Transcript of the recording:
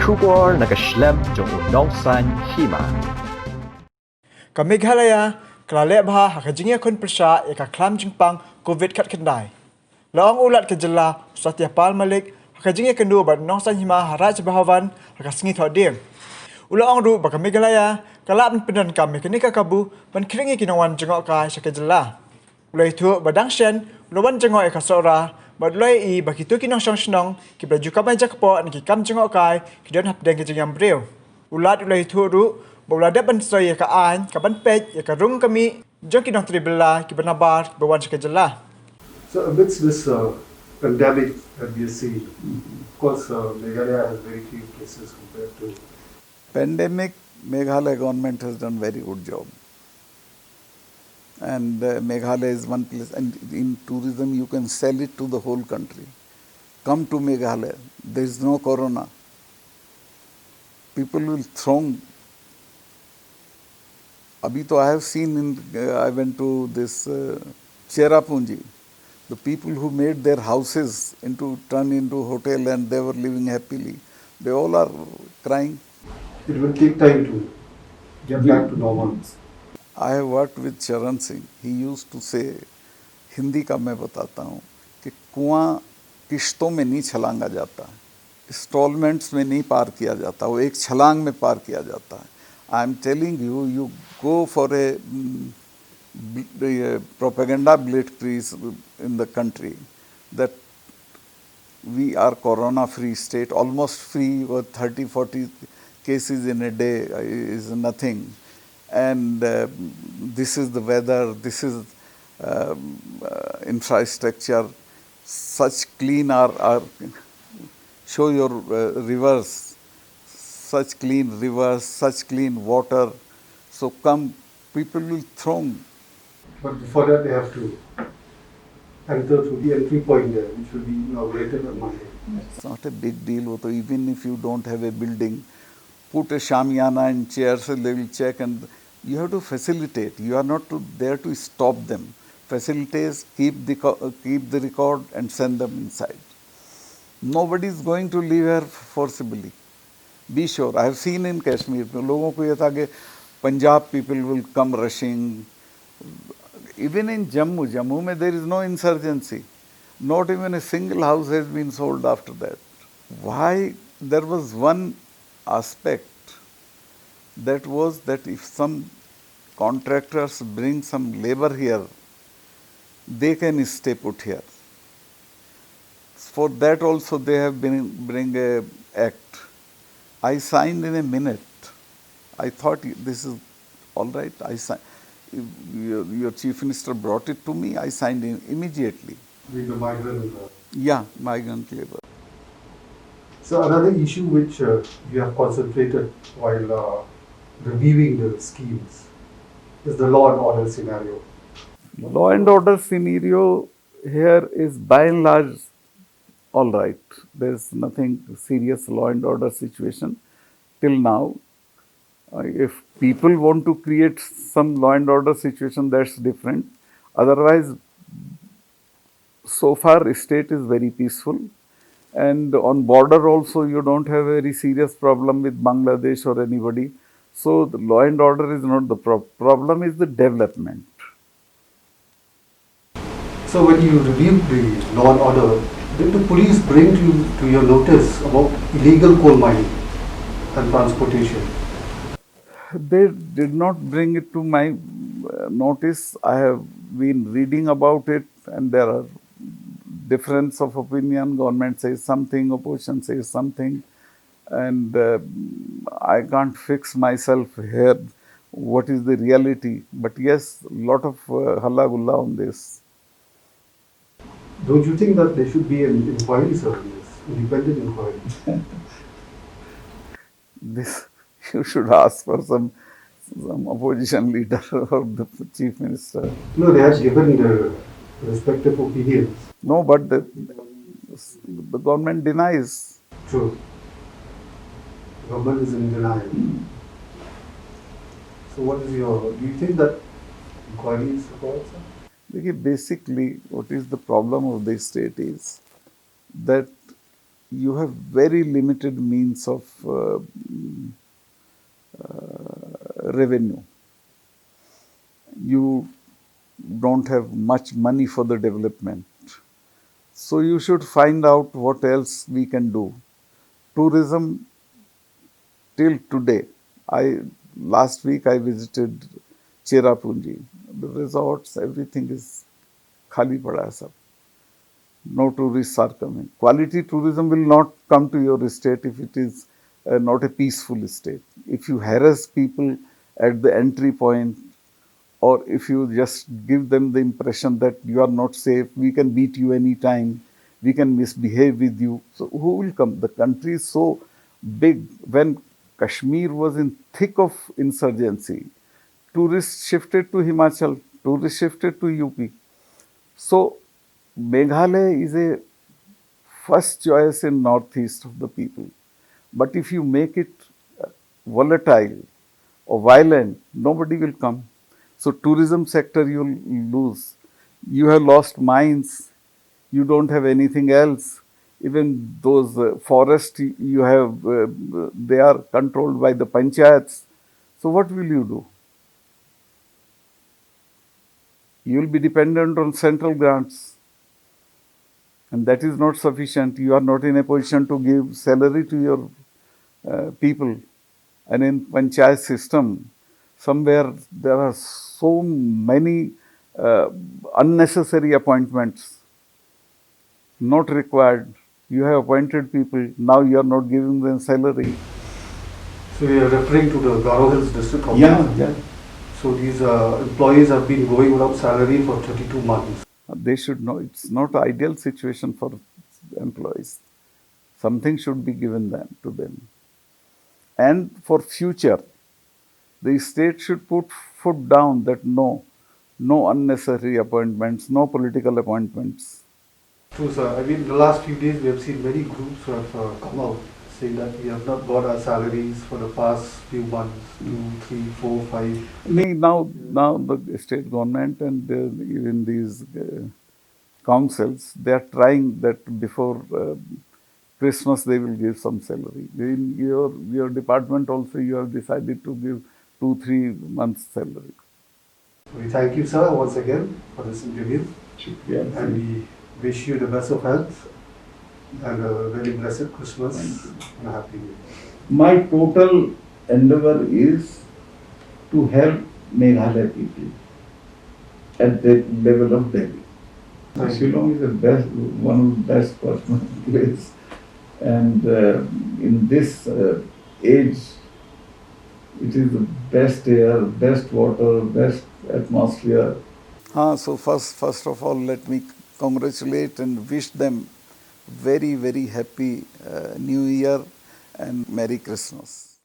Kubor nakaslem jong unongsan hima. Kameghalaya, kalalebha hakajingya kun persya eka klam jingpang COVID kat kendai. Laong ulat kejela Satya Pal Malik hakajingya kendu bat nongsan hima haraj bahawan hakasengi thoding. Ulaong ru baka Meghalaya kalap pendan kam mekanika kabu ban kringi kinawan jengok kai sakajela. Ulai tu badang shen ulawan jengok eka sora bat ulai I baki tu kinong shnong ki baju kamai jakpo ni ki kam jengok kai ki don hapdeng kejengyam breu. Ulat ulai tu ru Baulada ban soy ka an ka ban pej ka rung kami jong kinong tribela ki banabar bawan sakajela. So amidst this pandemic that we are seeing, of course, Meghalaya has very few cases compared to. Pandemic, Meghalaya government has done very good job. And Meghalaya is one place, and in tourism you can sell it to the whole country. Come to Meghalaya, there is no corona. People will throng. Abhi to I have seen I went to this Cherrapunji. The people who made their houses turn into hotel and they were living happily. They all are crying. It will take time to get back to normal. I have worked with Charan Singh. He used to say, Hindi का मैं बताता हूँ कि कुआं किश्तों में नहीं छलांगा जाता, इंस्टॉलमेंट्स में नहीं पार किया जाता, वो एक छलांग में पार किया जाता है. I am telling you, you go for a propaganda blitzkrieg in the country that we are corona-free state, almost free, with 30-40 cases in a day is nothing. And this is the weather, this is infrastructure, such clean are show your rivers, such clean rivers, such clean water. So come, people will throng. But before that, they have to enter through the entry point there, which will be inaugurated on Monday. It's not a big deal. So even if you don't have a building, put a shamiana and chairs, they will check, and you have to facilitate. You are not there to stop them. Facilitate, keep the record and send them inside. Nobody is going to live here forcibly. Be sure. I have seen in Kashmir, लोगों को ये था कि Punjab people will come rushing. Even in Jammu में there is no insurgency. Not even a single house has been sold after that. Why? There was one aspect, that was that if some contractors bring some labor here, they can stay put here. For that also they have bring a act. I signed in a minute. I thought this is all right. I signed. Your chief minister brought it to me. I signed in immediately. With the migrant. Yeah, migrant labor. So another issue which you have concentrated while reviewing the schemes is the law and order scenario. Law and order scenario here is by and large all right. There's nothing serious law and order situation till now. If people want to create some law and order situation, that's different. Otherwise, so far state is very peaceful, and on border also you don't have a very serious problem with Bangladesh or anybody. So the law and order is not the problem, is the development. So when you reviewed the law and order, did the police bring to your notice about illegal coal mining and transportation? They did not bring it to my notice. I have been reading about it, and there are difference of opinion. Government says something, opposition says something, and I can't fix myself here what is the reality. But yes, a lot of halla gulla on this. Don't you think that there should be an inquiry, sir, on this, independent inquiry? This you should ask for some opposition leader or the chief minister. No, they have given the respective opinions. No, but the government denies. True. The government is in denial. So what is do you think that inquiry is required, sir? Basically, what is the problem of the state is that you have very limited means of revenue. You don't have much money for the development. So you should find out what else we can do. Tourism till today. Last week I visited Cherrapunji. The resorts, everything is khali pada hai sab. No tourists are coming. Quality tourism will not come to your state if it is not a peaceful state. If you harass people at the entry point, or if you just give them the impression that you are not safe, we can beat you anytime, we can misbehave with you. So who will come? The country is so big. When Kashmir was in thick of insurgency, tourists shifted to Himachal, tourists shifted to UP. So Meghalaya is a first choice in northeast of the people. But if you make it volatile or violent, nobody will come. So tourism sector you'll lose. You have lost mines. You don't have anything else. Even those forests you have, they are controlled by the panchayats. So what will you do? You will be dependent on central grants. And that is not sufficient. You are not in a position to give salary to your people. And in panchayat system, somewhere there are so many unnecessary appointments, not required. You have appointed people, now you are not giving them salary. So we are referring to the Garo Hills district office. Yeah. So these employees have been going without salary for 32 months. They should know it's not an ideal situation for employees. Something should be given to them. And for future, the state should put foot down that no unnecessary appointments, no political appointments. True, sir. I mean, the last few days we have seen many groups who have come out saying that we have not got our salaries for the past few months, 2, 3, 4, 5. Now the state government and even these councils, they are trying that before Christmas they will give some salary. In your department also you have decided to give 2-3 months salary. We thank you, sir, once again for this interview. Yeah. And we wish you the best of health and a very blessed Christmas and a happy New Year. My total endeavor is to help Meghalaya people at the level of Delhi. Shillong is one of the best personal places, and in this age, it is the best air, best water, best atmosphere. So first of all, let me congratulate and wish them very, very happy New Year and Merry Christmas.